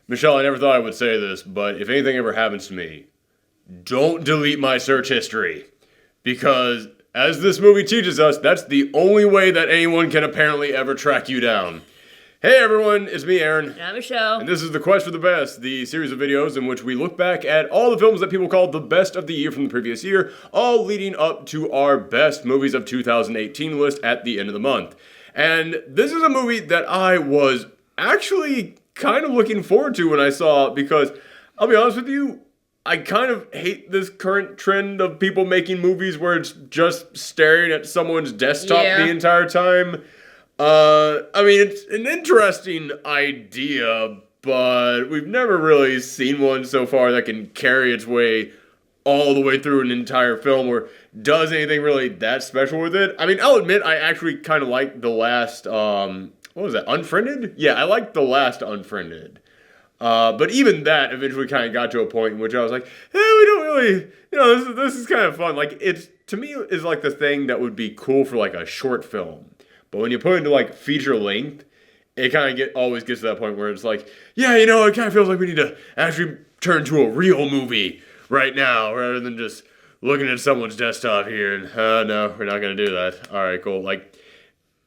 Michelle, I never thought I would say this, but if anything ever happens to me, don't delete my search history. Because, as this movie teaches us, that's the only way that anyone can apparently ever track you down. Hey everyone, it's me, Aaron. And I'm Michelle. And this is The Quest for the Best, the series of videos in which we look back at all the films that people call the best of the year from the previous year, all leading up to our best movies of 2018 list at the end of the month. And this is a movie that I was actually kind of looking forward to when I saw it, because, I'll be honest with you, I kind of hate this current trend of people making movies where it's just staring at someone's desktop the entire time. I mean, it's an interesting idea, but we've never really seen one so far that can carry its way all the way through an entire film or does anything really that special with it. I mean, I'll admit I actually kind of like the last, what was that, Unfriended? Yeah, I liked the last Unfriended. But even that eventually kind of got to a point in which I was like, we don't really, this is kind of fun. Like, it's, to me, is like the thing that would be cool for like a short film. But when you put it into like feature length, it kind of always gets to that point where it's like, it kind of feels like we need to actually turn to a real movie right now rather than just looking at someone's desktop here and, no, we're not going to do that. All right, cool. Like,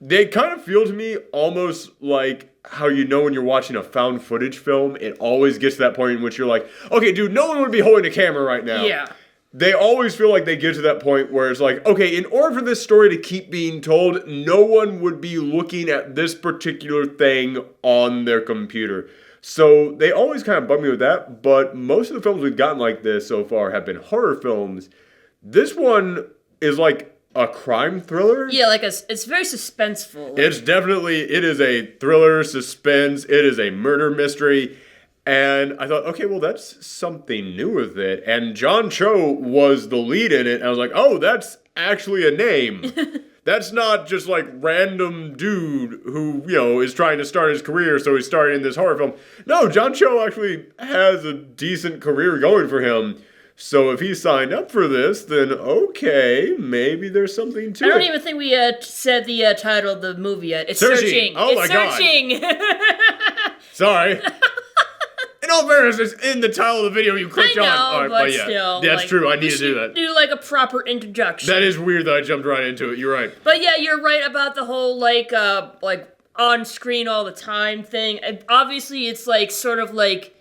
they kind of feel to me almost like how when you're watching a found footage film, it always gets to that point in which you're like, okay, dude, no one would be holding a camera right now. Yeah. They always feel like they get to that point where it's like, okay, in order for this story to keep being told, no one would be looking at this particular thing on their computer. So they always kind of bug me with that, but most of the films we've gotten like this so far have been horror films. This one is like a crime thriller. Yeah, it's very suspenseful. It is a thriller, suspense, it is a murder mystery. And I thought, okay, well, that's something new with it. And John Cho was the lead in it. And I was like, oh, that's actually a name. That's not just like random dude who, is trying to start his career, so he's starting in this horror film. No, John Cho actually has a decent career going for him. So if he signed up for this, then okay, maybe there's something to it. I don't even think we said the title of the movie yet. It's Searching. Oh my God. Searching. Sorry. In all fairness, it's in the title of the video you clicked on. All right, but still. That's true, I need to do that. Do like a proper introduction. That is weird that I jumped right into it, you're right. But yeah, you're right about the whole like on screen all the time thing. And obviously it's like sort of like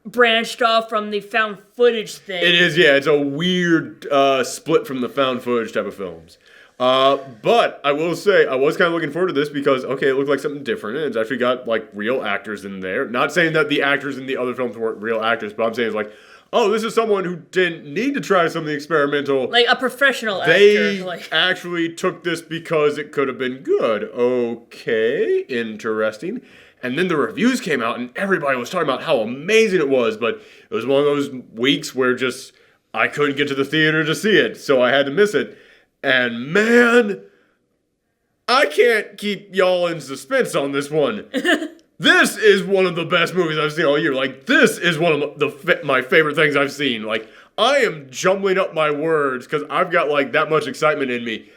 branched off from the found footage thing. It is, yeah, it's a weird split from the found footage type of films. But I will say, I was kind of looking forward to this because, okay, it looked like something different, and it's actually got, like, real actors in there. Not saying that the actors in the other films weren't real actors, but I'm saying it's like, oh, this is someone who didn't need to try something experimental. Like a professional actor. They actually took this because it could have been good. Okay, interesting. And then the reviews came out, and everybody was talking about how amazing it was, but it was one of those weeks where just, I couldn't get to the theater to see it, so I had to miss it. And man, I can't keep y'all in suspense on this one. This is one of the best movies I've seen all year. Like, this is one of my favorite things I've seen. Like, I am jumbling up my words because I've got, like, that much excitement in me.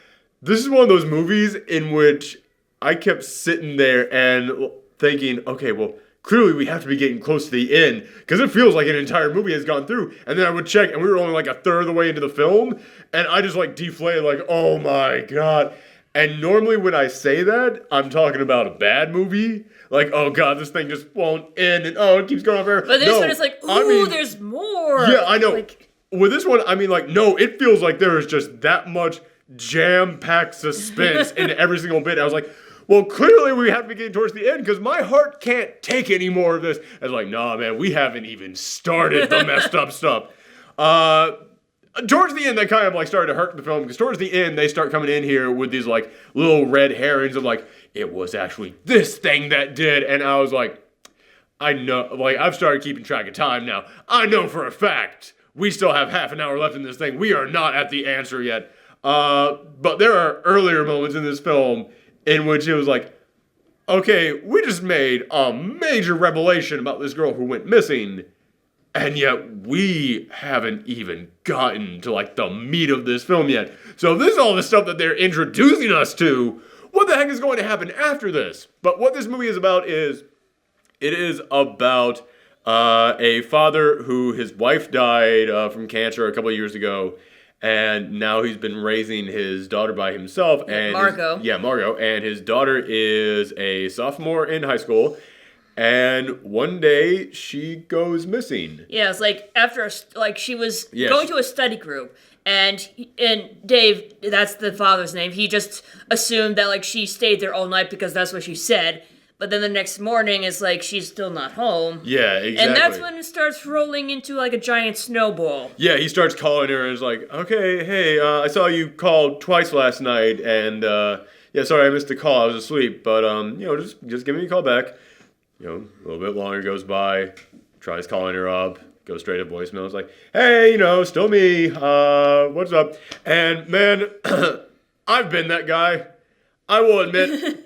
This is one of those movies in which I kept sitting there and thinking, okay, well, clearly we have to be getting close to the end because it feels like an entire movie has gone through. And then I would check and we were only like a third of the way into the film. And I just like deflated like, oh my God. And normally when I say that, I'm talking about a bad movie. Like, oh God, this thing just won't end and oh, it keeps going on forever. But this one is like, ooh, there's more. Yeah, I know. With this one, I mean like, no, it feels like there is just that much jam-packed suspense in every single bit. I was like, well, clearly we have to be getting towards the end because my heart can't take any more of this. I was like, nah, man, we haven't even started the messed up stuff. Towards the end, they kind of like started to hurt the film because towards the end, they start coming in here with these like little red herrings of like, it was actually this thing that did. And I was like, I know, like I've started keeping track of time now. I know for a fact we still have half an hour left in this thing. We are not at the answer yet. But there are earlier moments in this film in which it was like, okay, we just made a major revelation about this girl who went missing, and yet we haven't even gotten to like the meat of this film yet. So this is all the stuff that they're introducing us to. What the heck is going to happen after this? But what this movie is about is, it is about A father who his wife died from cancer a couple of years ago, and now he's been raising his daughter by himself. And Margot. Margot. And his daughter is a sophomore in high school. And one day she goes missing. Yeah, it's like after she was going to a study group, and Dave, that's the father's name. He just assumed that like she stayed there all night because that's what she said. But then the next morning is like she's still not home. Yeah, exactly. And that's when it starts rolling into like a giant snowball. Yeah, he starts calling her and is like, okay, hey, I saw you called twice last night, and yeah, sorry I missed the call. I was asleep, but just give me a call back. A little bit longer goes by, tries calling her up, goes straight to voicemail. It's like, hey, still me. What's up? And man, I've been that guy. I will admit,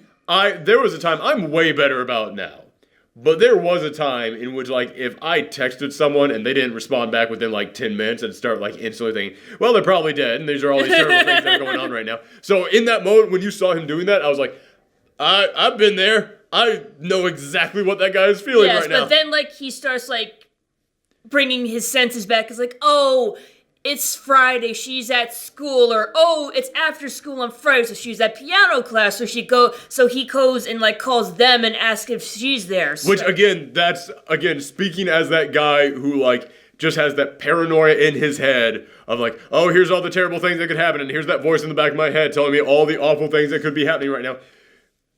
there was a time, I'm way better about now, but there was a time in which, like, if I texted someone and they didn't respond back within, like, 10 minutes, and start, like, instantly thinking, well, they're probably dead, and these are all these terrible things that are going on right now. So in that moment, when you saw him doing that, I was like, I've been there. I know exactly what that guy is feeling right now. Yes, but then, like, he starts, like, bringing his senses back. It's like, oh, it's Friday, she's at school, or, oh, it's after school on Friday, so she's at piano class, so he goes and, like, calls them and asks if she's there. So. Which, that's speaking as that guy who, like, just has that paranoia in his head of, like, oh, here's all the terrible things that could happen, and here's that voice in the back of my head telling me all the awful things that could be happening right now.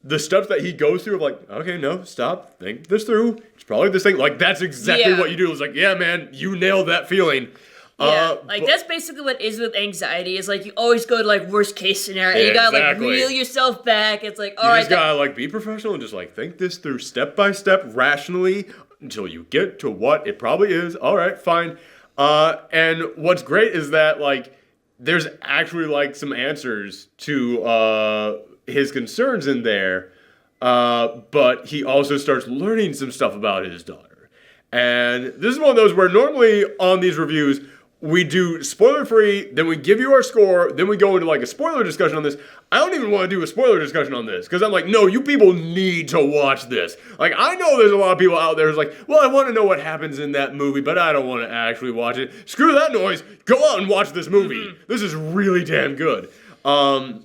The stuff that he goes through of like, okay, no, stop, think this through. It's probably this thing. Like, that's exactly what you do. It's like, yeah, man, you nailed that feeling. Yeah, that's basically what it is with anxiety. Is like, you always go to, like, worst case scenario. And you gotta, like, reel yourself back. It's like, all right. You just gotta, like, be professional and just, like, think this through step by step, rationally, until you get to what it probably is. All right, fine. And what's great is that, like, there's actually, like, some answers to, his concerns in there, but he also starts learning some stuff about his daughter. And this is one of those where normally on these reviews, we do spoiler-free, then we give you our score, then we go into like a spoiler discussion on this. I don't even want to do a spoiler discussion on this, because I'm like, no, you people need to watch this. Like, I know there's a lot of people out there who's like, well, I want to know what happens in that movie, but I don't want to actually watch it. Screw that noise. Go out and watch this movie. Mm-hmm. This is really damn good. But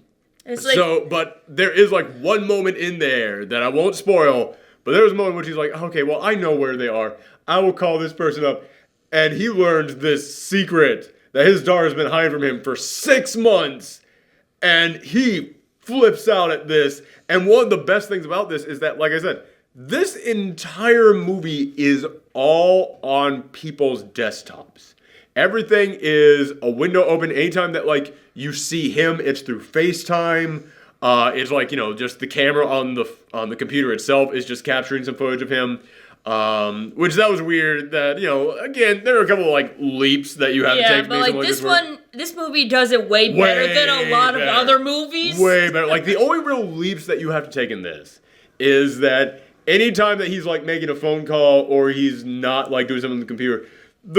there is like one moment in there that I won't spoil, but there was a moment which he's like, okay, well, I know where they are. I will call this person up. And he learned this secret that his daughter's been hiding from him for 6 months. And he flips out at this. And one of the best things about this is that, like I said, this entire movie is all on people's desktops. Everything is a window open. Anytime that, like, you see him, it's through FaceTime. It's like, just the camera on the computer itself is just capturing some footage of him. Which that was weird that, again, there are a couple of, like, leaps that you have to take. Yeah, but, like, this movie does it way better than a lot of other movies. Way better. Like, the only real leaps that you have to take in this is that anytime that he's, like, making a phone call or he's not, like, doing something on the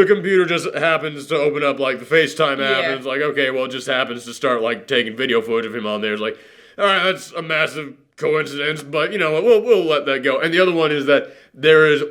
computer just happens to open up, like, the FaceTime app, and it's like, okay, well, it just happens to start, like, taking video footage of him on there. It's like, all right, that's a massive coincidence, but, we'll let that go. And the other one is that there is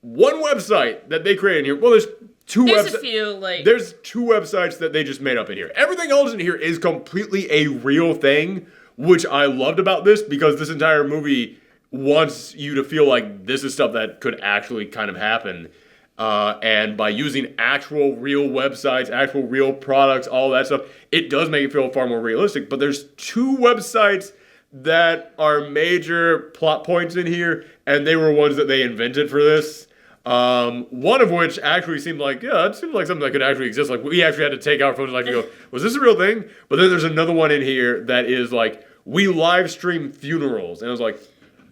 one website that they created in here. Well, there's two websites. There's 2 websites that they just made up in here. Everything else in here is completely a real thing, which I loved about this, because this entire movie wants you to feel like this is stuff that could actually kind of happen. And by using actual real websites, actual real products, all that stuff, it does make it feel far more realistic. But there's 2 websites that are major plot points in here, and they were ones that they invented for this. One of which actually seemed like, it seemed like something that could actually exist. Like, we actually had to take our photos and go, was this a real thing? But then there's another one in here that is like, we live stream funerals. And I was like,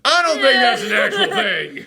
I don't think that's an actual thing.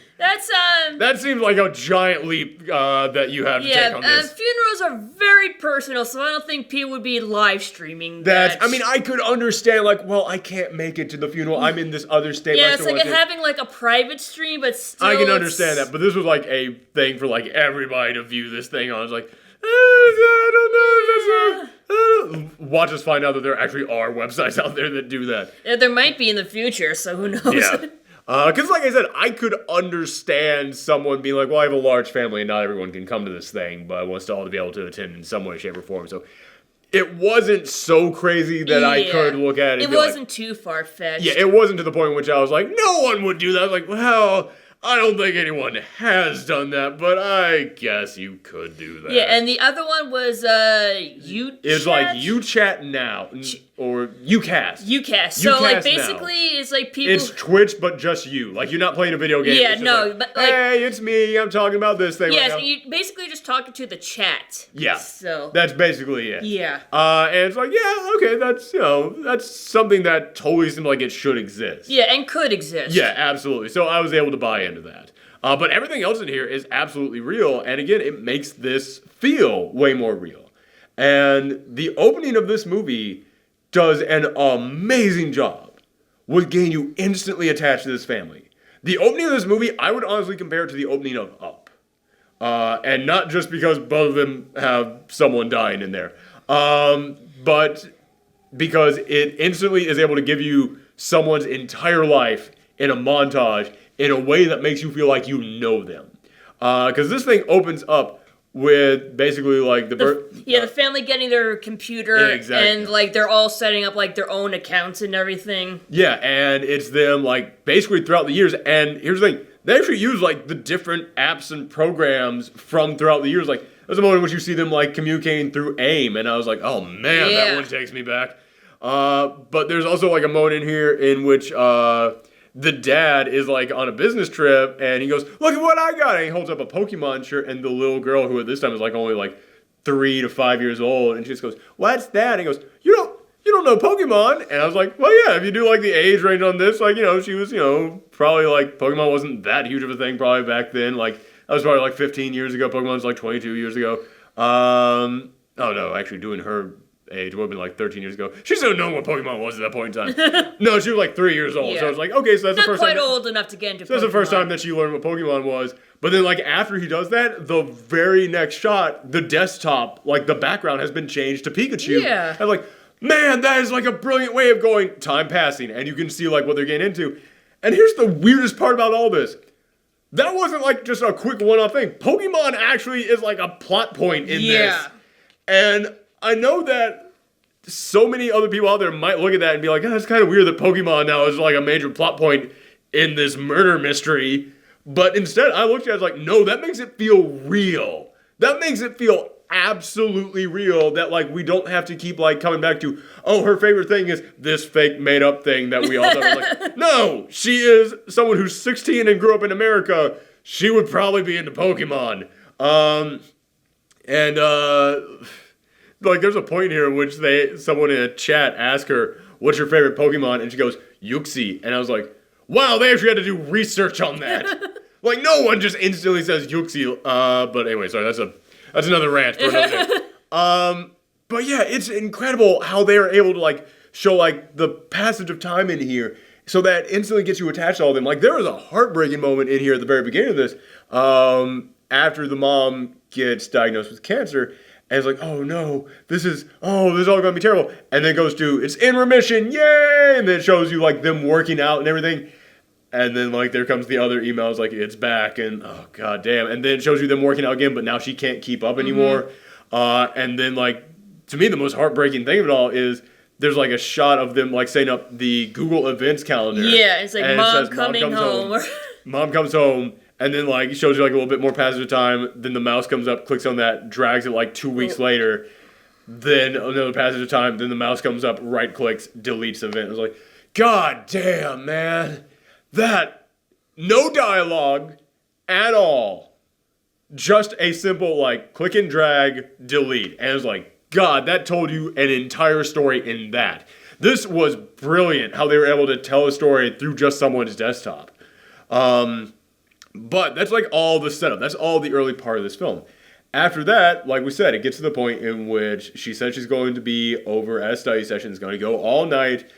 That seems like a giant leap that you have to take on this. Funerals are very personal, so I don't think people would be live streaming that. I mean, I could understand, like, well, I can't make it to the funeral. I'm in this other state. Yeah, it's like having, like, a private stream, but still... I can understand that, but this was, like, a thing for, like, everybody to view this thing on. I was like, I don't know. Watch us find out that there actually are websites out there that do that. Yeah, there might be in the future, so who knows? Yeah. Because like I said, I could understand someone being like, well, I have a large family and not everyone can come to this thing, but I want us all to be able to attend in some way, shape, or form. So it wasn't so crazy that I could look at it. It wasn't too far-fetched. Yeah, it wasn't to the point in which I was like, no one would do that. I was like, well, I don't think anyone has done that, but I guess you could do that. Yeah, and the other one was UChat? It's like UChat Now, or UCast. UCast. So, like, basically, it's like people... It's Twitch, but just you. Like, you're not playing a video game. Yeah, it's no, like, but like... hey, it's me, I'm talking about this thing right now. Yeah, so you basically just talking to the chat. Yeah, so that's basically it. Yeah. And it's like, yeah, okay, that's, that's something that totally seems like it should exist. Yeah, and could exist. Yeah, absolutely. So I was able to buy into that. But everything else in here is absolutely real, and again, it makes this feel way more real. And the opening of this movie does an amazing job with getting you instantly attached to this family. The opening of this movie, I would honestly compare it to the opening of Up. And not just because both of them have someone dying in there, but because it instantly is able to give you someone's entire life in a montage in a way that makes you feel like you know them. Because this thing opens up with basically like the family getting their computer, exactly. And like they're all setting up like their own accounts and everything. Yeah, and it's them like basically throughout the years. And here's the thing, they actually use like the different apps and programs from throughout the years. Like there's a moment in which you see them like communicating through AIM, and I was like, oh man, that one takes me back. But there's also like a moment in here in which the dad is like on a business trip and he goes, look at what I got. And he holds up a Pokemon shirt, and the little girl, who at this time is like only like 3 to 5 years old, and she just goes, what's that? And he goes, you don't know Pokemon? And I was like, well, yeah, if you do like the age range on this, like, she was, probably like Pokemon wasn't that huge of a thing probably back then. Like that was probably like 15 years ago. Pokemon's like 22 years ago. Oh no, actually doing her age would have been like 13 years ago. She still didn't know what Pokemon was at that point in time. No, she was like 3 years old. Yeah. So I was like, okay, so that's not the first time. Not quite old enough to get into Pokemon. So that's the first time that she learned what Pokemon was. But then like after he does that, the very next shot, the desktop, like the background has been changed to Pikachu. Yeah. And like, man, that is like a brilliant way of going time passing. And you can see like what they're getting into. And here's the weirdest part about all this. That wasn't like just a quick one-off thing. Pokemon actually is like a plot point in this. And I know that so many other people out there might look at that and be like, oh, it's kind of weird that Pokemon now is like a major plot point in this murder mystery. But instead, I looked at it as like, no, that makes it feel real. That makes it feel absolutely real, that like we don't have to keep like coming back to, oh, her favorite thing is this fake made up thing that we all thought was like, no, she is someone who's 16 and grew up in America. She would probably be into Pokemon. Like there's a point here in which someone in a chat asked her, what's your favorite Pokemon? And she goes, Yuxi. And I was like, wow, they actually had to do research on that. Like no one just instantly says Yuxi. But anyway, sorry, that's another rant for another day. But yeah, it's incredible how they are able to like show like the passage of time in here, so that instantly gets you attached to all of them. Like there was a heartbreaking moment in here at the very beginning of this, after the mom gets diagnosed with cancer, and it's like, oh no, this is all gonna be terrible. And then it goes to, it's in remission, yay! And then it shows you like them working out and everything. And then like there comes the other emails like it's back, and oh god damn. And then it shows you them working out again, but now she can't keep up anymore. And then like, to me the most heartbreaking thing of it all is there's like a shot of them like setting up the Google Events calendar. Yeah, it's like mom coming home. Mom comes home, and then like it shows you like a little bit more passage of time. Then the mouse comes up, clicks on that, drags it like 2 weeks later. Then another passage of time. Then the mouse comes up, right clicks, deletes the event. I was like, god damn, man. That, no dialogue at all. Just a simple like click and drag, delete. And it was like, God, that told you an entire story in that. This was brilliant how they were able to tell a story through just someone's desktop. But that's like all the setup. That's all the early part of this film. After that, like we said, it gets to the point in which she said she's going to be over at a study session, is going to go all night,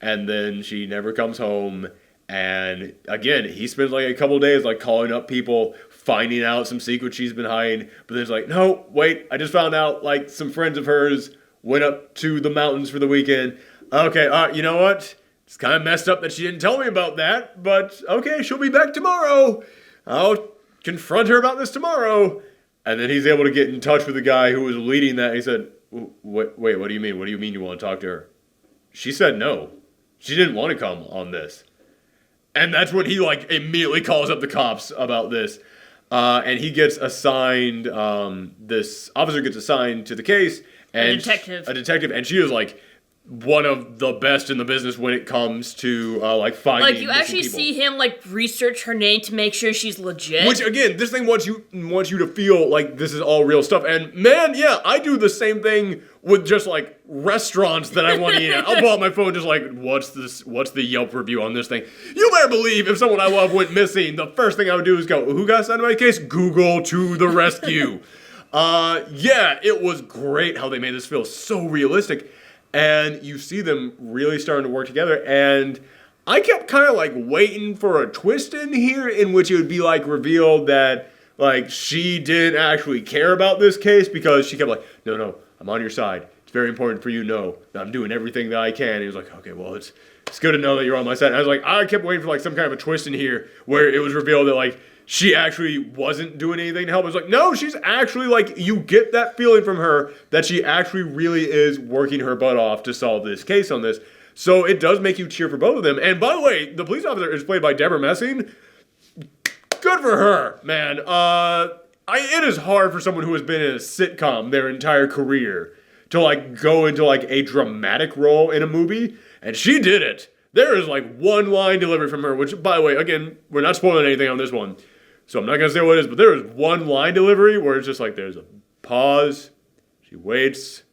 and then she never comes home. And again, he spends like a couple days like calling up people, finding out some secrets she's been hiding. But then it's like, no, wait, I just found out like some friends of hers went up to the mountains for the weekend. Okay, you know what? It's kind of messed up that she didn't tell me about that, but okay, she'll be back tomorrow. I'll confront her about this tomorrow. And then he's able to get in touch with the guy who was leading that. He said, wait, what do you mean? What do you mean you want to talk to her? She said no. She didn't want to come on this. And that's when he like immediately calls up the cops about this. And he gets assigned, this officer gets assigned to the case. And a detective. A detective. And she is like one of the best in the business when it comes to like finding. Like you actually people. see him like research her name to make sure she's legit. Which again, this thing wants you to feel like this is all real stuff. And man, yeah, I do the same thing with just like restaurants that I want to eat at. I'll pull out my phone just like, what's the Yelp review on this thing? You better believe if someone I love went missing, the first thing I would do is go, who got assigned to my case? Google to the rescue. Yeah, it was great how they made this feel so realistic. And you see them really starting to work together. And I kept kind of like waiting for a twist in here in which it would be like revealed that like she didn't actually care about this case because she kept like, no, I'm on your side. It's very important for you to know that I'm doing everything that I can. And he was like, okay, well, it's good to know that you're on my side. And I was like, I kept waiting for like some kind of a twist in here where it was revealed that like she actually wasn't doing anything to help. I was like, no, she's actually like, you get that feeling from her that she actually really is working her butt off to solve this case on this. So it does make you cheer for both of them. And by the way, the police officer is played by Deborah Messing. Good for her, man. It is hard for someone who has been in a sitcom their entire career to like go into like a dramatic role in a movie. And she did it. There is like one line delivery from her, which by the way, again, we're not spoiling anything on this one. So I'm not going to say what it is, but there is one line delivery where it's just like there's a pause, she waits,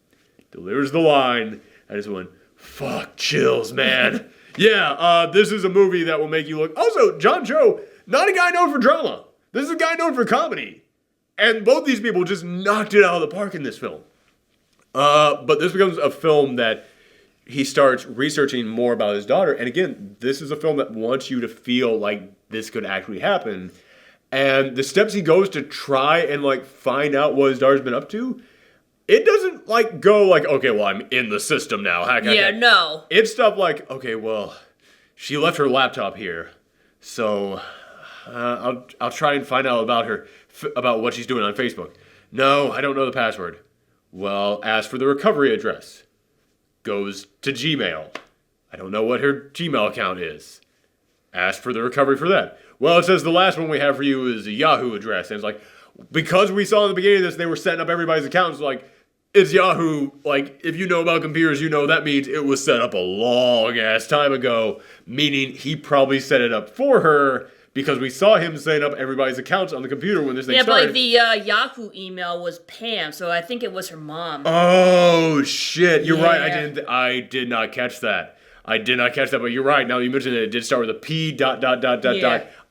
delivers the line, I just went, fuck, chills, man. Yeah, this is a movie that will make you look. Also, John Cho, not a guy known for drama. This is a guy known for comedy. And both these people just knocked it out of the park in this film. But this becomes a film that he starts researching more about his daughter. And again, this is a film that wants you to feel like this could actually happen. And the steps he goes to try and like find out what his daughter's been up to, it doesn't like go like, okay, well, I'm in the system now. No. It's stuff like, okay, well, she left her laptop here, so I'll try and find out about her, about what she's doing on Facebook. No, I don't know the password. Well, ask for the recovery address. Goes to Gmail. I don't know what her Gmail account is. Ask for the recovery for that. Well, it says the last one we have for you is a Yahoo address. And it's like, because we saw in the beginning of this, they were setting up everybody's accounts. Like, it's Yahoo. Like, if you know about computers, you know that means it was set up a long-ass time ago. Meaning he probably set it up for her because we saw him setting up everybody's accounts on the computer when this thing started. Yeah, but like the Yahoo email was Pam, so I think it was her mom. Oh, shit. You're right. Yeah. I did not catch that. But you're right. Now you mentioned it did start with a P ...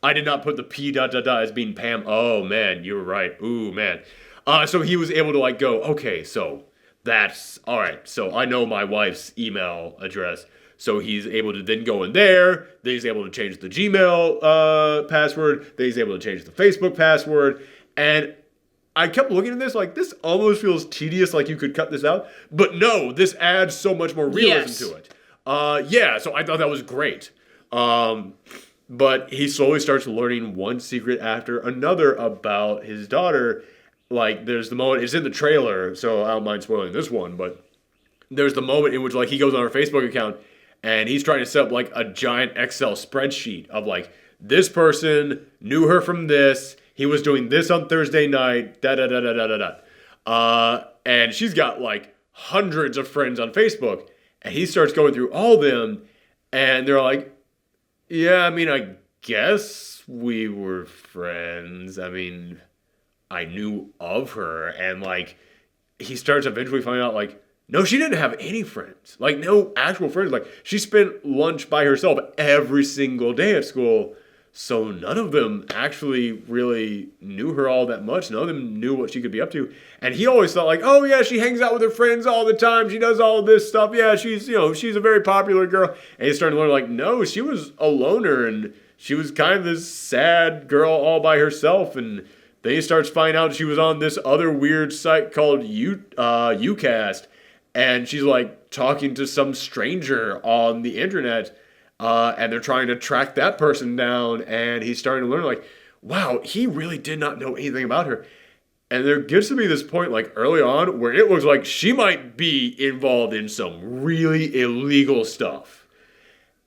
I did not put the P ... as being Pam. Oh, man, you were right. Ooh, man. So he was able to like go, okay, so that's, all right, so I know my wife's email address. So he's able to then go in there. Then he's able to change the Gmail password. Then he's able to change the Facebook password. And I kept looking at this like, this almost feels tedious, like you could cut this out. But no, this adds so much more realism to it. So I thought that was great. But he slowly starts learning one secret after another about his daughter. Like, there's the moment, it's in the trailer, so I don't mind spoiling this one, but there's the moment in which, like, he goes on her Facebook account, and he's trying to set up, like, a giant Excel spreadsheet of, like, this person knew her from this, he was doing this on Thursday night, and she's got, like, hundreds of friends on Facebook, and he starts going through all of them, and they're like, yeah, I mean, I guess we were friends, I mean, I knew of her, and, like, he starts eventually finding out, like, no, she didn't have any friends. Like, no actual friends. Like, she spent lunch by herself every single day at school, so none of them actually really knew her all that much. None of them knew what she could be up to. And he always thought, like, oh, yeah, she hangs out with her friends all the time. She does all this stuff. Yeah, she's a very popular girl. And he's starting to learn, like, no, she was a loner, and she was kind of this sad girl all by herself, and then he starts finding out she was on this other weird site called Ucast, and she's like talking to some stranger on the internet, and they're trying to track that person down, and he's starting to learn, like, wow, he really did not know anything about her. And there gets to be this point, like, early on, where it looks like she might be involved in some really illegal stuff.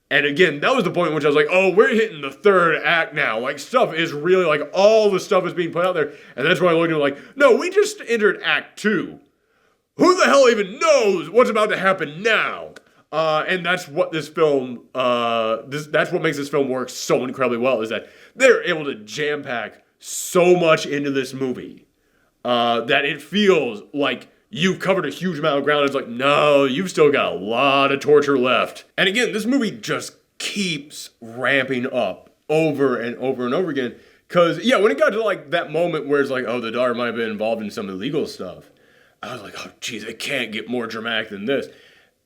And again, that was the point in which I was like, oh, we're hitting the third act now. Like, stuff is really, like, all the stuff is being put out there. And that's why I looked at it like, no, we just entered Act 2. Who the hell even knows what's about to happen now? And that's what this film, that's what makes this film work so incredibly well, is that they're able to jam-pack so much into this movie. That it feels like you've covered a huge amount of ground. It's like, no, you've still got a lot of torture left. And again, this movie just keeps ramping up over and over and over again. Because, yeah, when it got to, like, that moment where it's like, oh, the daughter might have been involved in some illegal stuff, I was like, oh, geez, it can't get more dramatic than this.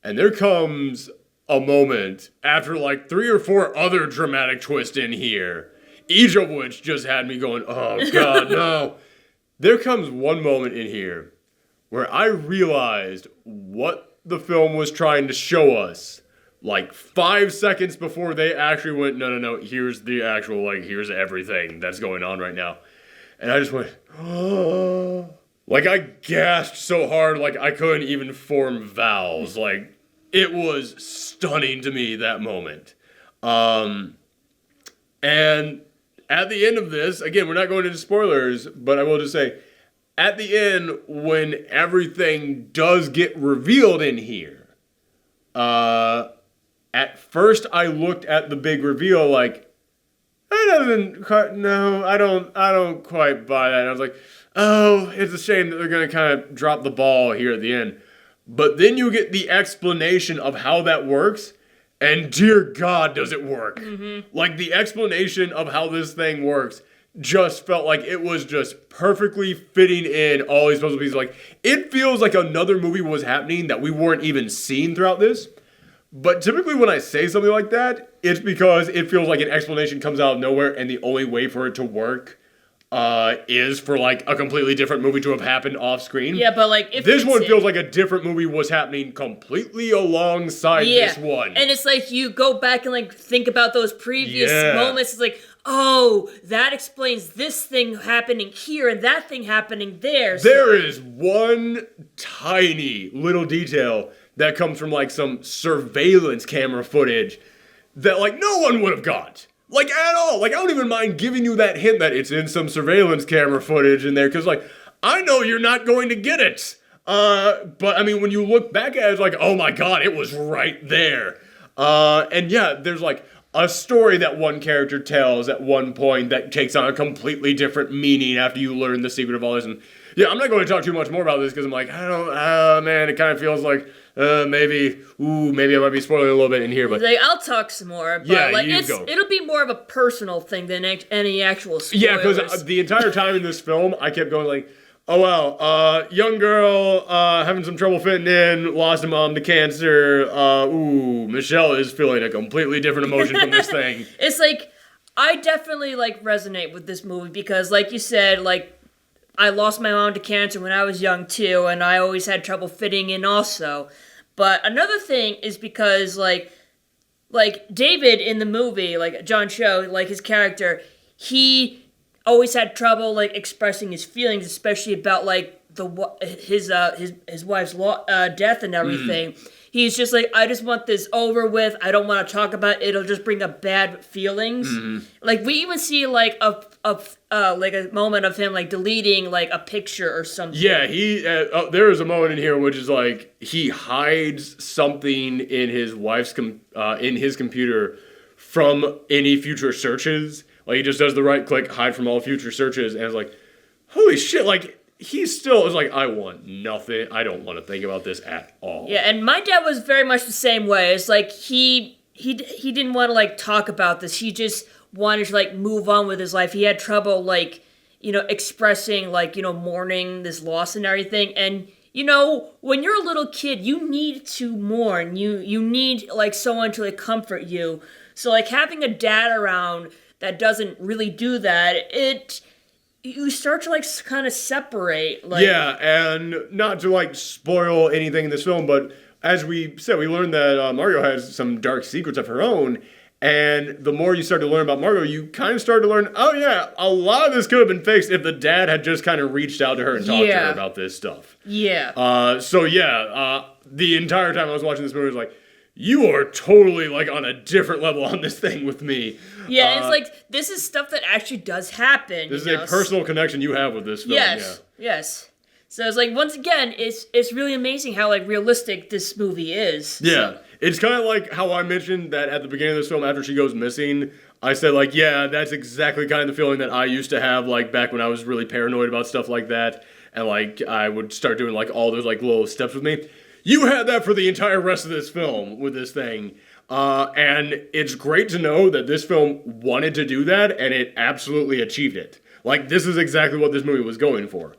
And there comes a moment after, like, 3 or 4 other dramatic twists in here, each of which just had me going, oh, God, no. There comes one moment in here where I realized what the film was trying to show us, like 5 seconds before they actually went, no, here's the actual, like, here's everything that's going on right now. And I just went, oh. Like, I gasped so hard, like, I couldn't even form vowels. Like, it was stunning to me, that moment. And at the end of this, again, we're not going into spoilers, but I will just say, at the end, when everything does get revealed in here, at first I looked at the big reveal like, I don't quite buy that. And I was like, oh, it's a shame that they're going to kind of drop the ball here at the end. But then you get the explanation of how that works, and dear God, does it work. Mm-hmm. Like, the explanation of how this thing works just felt like it was just perfectly fitting in all these puzzle pieces. Like, it feels like another movie was happening that we weren't even seeing throughout this. But typically when I say something like that, it's because it feels like an explanation comes out of nowhere, and the only way for it to work is for, like, a completely different movie to have happened off screen. Yeah, but, like, if this one feels like a different movie was happening completely alongside this one. And it's like you go back and, like, think about those previous moments. It's like, oh, that explains this thing happening here and that thing happening there. So there is one tiny little detail that comes from, like, some surveillance camera footage that, like, no one would have got. Like, at all. Like, I don't even mind giving you that hint that it's in some surveillance camera footage in there, because, like, I know you're not going to get it. But, I mean, when you look back at it, it's like, oh my God, it was right there. And yeah, there's, like, a story that one character tells at one point that takes on a completely different meaning after you learn the secret of all this. And yeah, I'm not going to talk too much more about this, because I'm like, man, it kind of feels like, maybe I might be spoiling a little bit in here, but like, I'll talk some more. But yeah, like, go. It'll be more of a personal thing than any actual spoilers. Yeah, because the entire time in this film, I kept going like, oh wow, young girl having some trouble fitting in, lost a mom to cancer. Michelle is feeling a completely different emotion from this thing. It's like, I definitely, like, resonate with this movie because, like you said, like, I lost my mom to cancer when I was young too, and I always had trouble fitting in also. But another thing is because, like David in the movie, like John Cho, like his character, he always had trouble, like, expressing his feelings, especially about, like, his wife's death and everything. He's just like, I just want this over with. I don't want to talk about it. It'll just bring up bad feelings. Mm-hmm. Like, we even see, like, a moment of him, like, deleting, like, a picture or something. Yeah, there is a moment in here which is, like, he hides something in his wife's in his computer from any future searches. Like, he just does the right click, hide from all future searches, and it's like, holy shit, like, he still is like, I want nothing. I don't want to think about this at all. Yeah, and my dad was very much the same way. It's like, he didn't want to, like, talk about this. He just wanted to, like, move on with his life. He had trouble, like, you know, expressing, like, you know, mourning this loss and everything. And, you know, when you're a little kid, you need to mourn. You need, like, someone to, like, comfort you. So, like, having a dad around that doesn't really do that, you start to, like, kind of separate. Like, yeah, and not to, like, spoil anything in this film, but as we said, we learned that Margot has some dark secrets of her own. And the more you start to learn about Margot, you kind of start to learn, oh yeah, a lot of this could have been fixed if the dad had just kind of reached out to her and talked to her about this stuff. Yeah. The entire time I was watching this movie, I was like, you are totally like on a different level on this thing with me. Yeah, it's like, this is stuff that actually does happen. This is a personal connection you have with this film. Yes. So it's like, once again, it's really amazing how like realistic this movie is. Yeah. So. It's kind of like how I mentioned that at the beginning of this film, after she goes missing, I said like, yeah, that's exactly kind of the feeling that I used to have like back when I was really paranoid about stuff like that. And like, I would start doing like all those like little steps with me. You had that for the entire rest of this film with this thing. And it's great to know that this film wanted to do that and it absolutely achieved it. Like, this is exactly what this movie was going for.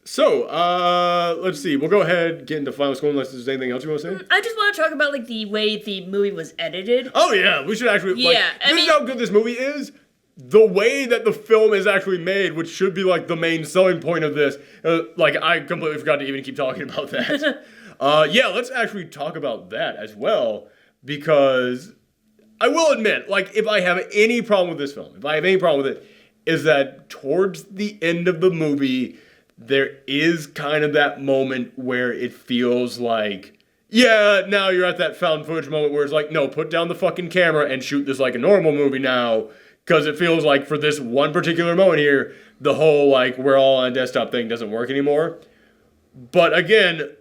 Let's see. We'll go ahead and get into final score unless there's anything else you want to say. I just want to talk about like the way the movie was edited. Oh yeah, we should actually. Yeah, this is how good this movie is. The way that the film is actually made, which should be like the main selling point of this. I completely forgot to even keep talking about that. Let's actually talk about that as well, because I will admit, like, if I have any problem with this film, with it, is that towards the end of the movie, there is kind of that moment where it feels like, yeah, now you're at that found footage moment where it's like, no, put down the fucking camera and shoot this like a normal movie now, because it feels like for this one particular moment here, the whole, like, we're all on a desktop thing doesn't work anymore. But again,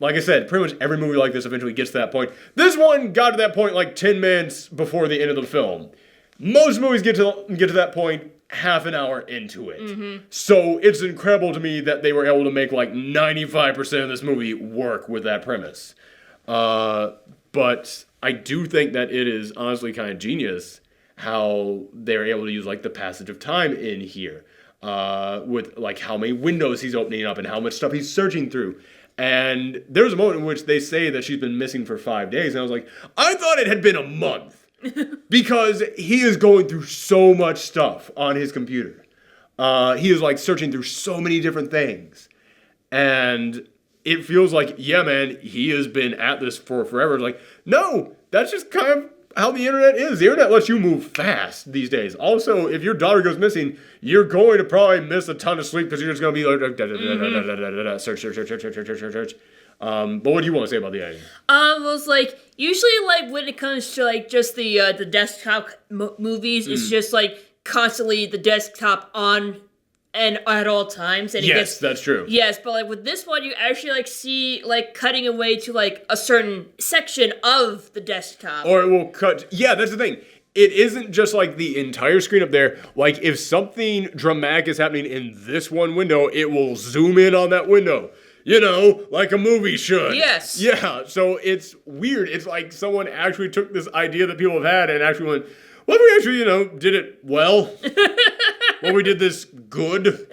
like I said, pretty much every movie like this eventually gets to that point. This one got to that point like 10 minutes before the end of the film. Most movies get to that point half an hour into it. Mm-hmm. So it's incredible to me that they were able to make like 95% of this movie work with that premise. But I do think that it is honestly kind of genius how they're able to use like the passage of time in here. With like how many windows he's opening up and how much stuff he's searching through. And there's a moment in which they say that she's been missing for 5 days. And I was like, I thought it had been a month. Because he is going through so much stuff on his computer. He is like searching through so many different things. And it feels like, yeah, man, he has been at this for forever. Like, no, that's just kind of how the internet is. The internet lets you move fast these days. Also, if your daughter goes missing, you're going to probably miss a ton of sleep because you're just going to be like, search. But what do you want to say about the editing? Was like, usually like when it comes to like just the desktop movies, it's just like constantly the desktop on and at all times. And yes, that's true. Yes, but like with this one, you actually like see like cutting away to like a certain section of the desktop. Or it will cut. Yeah, that's the thing. It isn't just like the entire screen up there. Like if something dramatic is happening in this one window, it will zoom in on that window. You know, like a movie should. Yes. Yeah, so it's weird. It's like someone actually took this idea that people have had and actually went, well, we actually, did it well. Well, we did this good.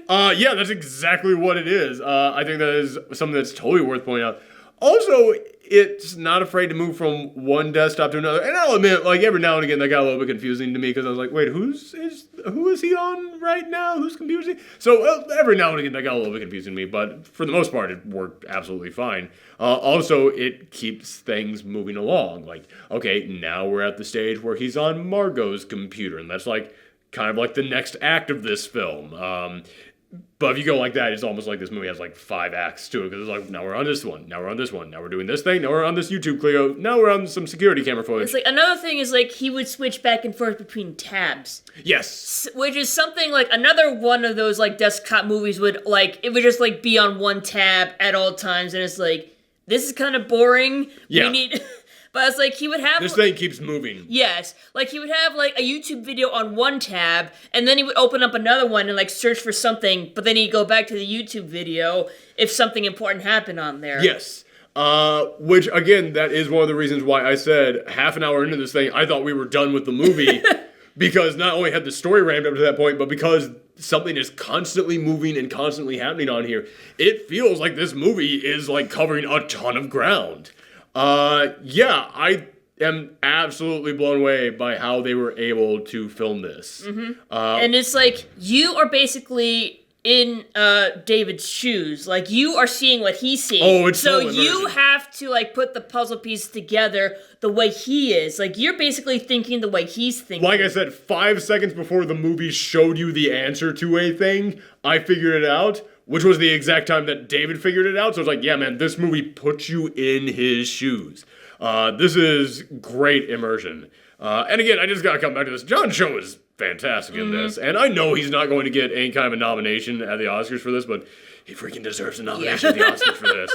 Yeah, that's exactly what it is. I think that is something that's totally worth pointing out. Also, it's not afraid to move from one desktop to another. And I'll admit, like, every now and again, that got a little bit confusing to me because I was like, wait, who is he on right now? Whose computer is he? So every now and again, that got a little bit confusing to me. But for the most part, it worked absolutely fine. Also, it keeps things moving along. Like, okay, now we're at the stage where he's on Margot's computer. And that's like kind of like the next act of this film. But if you go like that, it's almost like this movie has like 5 acts to it. Because it's like, now we're on this one. Now we're on this one. Now we're doing this thing. Now we're on this YouTube Clio. Now we're on some security camera footage. It's like, another thing is like, he would switch back and forth between tabs. Yes. Which is something like, another one of those like desktop movies would like, it would just like be on one tab at all times. And it's like, this is kind of boring. Yeah. We need... But it's like, he would have... This thing keeps moving. Yes. Like, he would have, like, a YouTube video on one tab, and then he would open up another one and, like, search for something, but then he'd go back to the YouTube video if something important happened on there. Yes. Which, again, that is one of the reasons why I said half an hour into this thing, I thought we were done with the movie. Because not only had the story ramped up to that point, but because something is constantly moving and constantly happening on here, it feels like this movie is, like, covering a ton of ground. I am absolutely blown away by how they were able to film this. Mm-hmm. And it's like, you are basically in David's shoes. Like, you are seeing what he's seeing. Oh, it's so so you immersive. have to, like, put the puzzle pieces together the way he is. Like, you're basically thinking the way he's thinking. Like I said, 5 seconds before the movie showed you the answer to a thing, I figured it out, which was the exact time that David figured it out. So it's like, yeah, man, this movie puts you in his shoes. This is great immersion. And again, I just gotta come back to this. John Cho is fantastic in this. And I know he's not going to get any kind of a nomination at the Oscars for this, but he freaking deserves a nomination at the Oscars for this.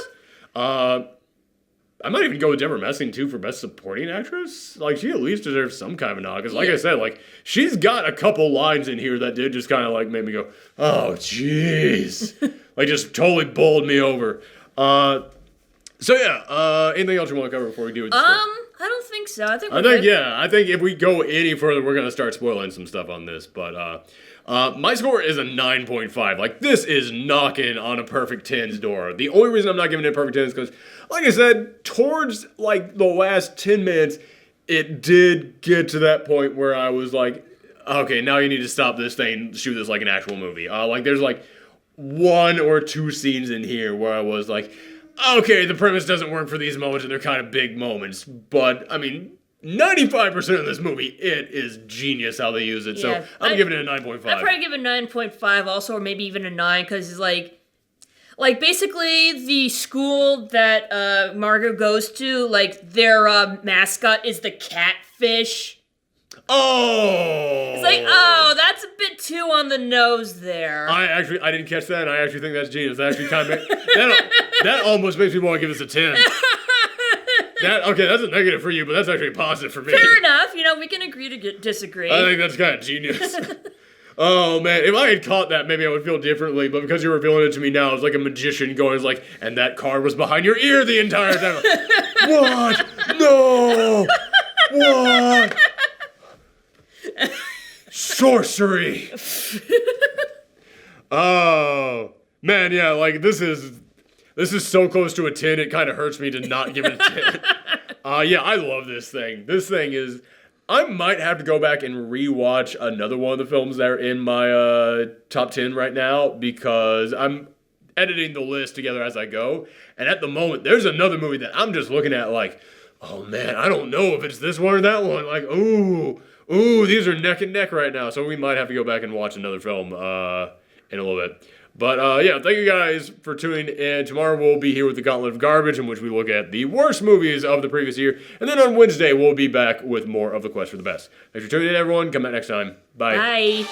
I might even go with Deborah Messing, too, for Best Supporting Actress. Like, she at least deserves some kind of a nod. Because, like I said, like, she's got a couple lines in here that did just kind of, like, make me go, oh, jeez. Like, just totally bowled me over. So, yeah, anything else you want to cover before we do it? I don't think so. I think I think if we go any further, we're going to start spoiling some stuff on this. But my score is a 9.5. Like, this is knocking on a perfect 10's door. The only reason I'm not giving it a perfect 10 is because, like I said, towards, like, the last 10 minutes, it did get to that point where I was like, okay, now you need to stop this thing and shoot this like an actual movie. Like, there's, like, 1 or 2 scenes in here where I was like, okay, the premise doesn't work for these moments, and they're kind of big moments. But, I mean, 95% of this movie, it is genius how they use it. Yeah, so I'm giving it a 9.5. I'd probably give it a 9.5 also, or maybe even a 9, because it's like basically the school that Margot goes to, like, their mascot is the catfish. Oh! It's like, oh, that's a bit too on the nose there. I didn't catch that, and I actually think that's genius. That actually kind of that almost makes me want to give this a 10. Okay, that's a negative for you, but that's actually a positive for me. Fair enough. We can agree to disagree. I think that's kind of genius. Oh, man, if I had caught that, maybe I would feel differently, but because you're revealing it to me now, it's like a magician going, it's like, and that card was behind your ear the entire time. What? No! What? Sorcery! Oh, man, yeah, like, this is so close to a 10, it kind of hurts me to not give it a 10. Yeah, I love this thing. This thing is... I might have to go back and rewatch another one of the films that are in my top 10 right now because I'm editing the list together as I go. And at the moment, there's another movie that I'm just looking at like, oh man, I don't know if it's this one or that one. Like, ooh, these are neck and neck right now. So we might have to go back and watch another film in a little bit. But yeah, thank you guys for tuning in. Tomorrow we'll be here with the Gauntlet of Garbage, in which we look at the worst movies of the previous year. And then on Wednesday, we'll be back with more of the Quest for the Best. Thanks for tuning in, everyone. Come back next time. Bye. Bye.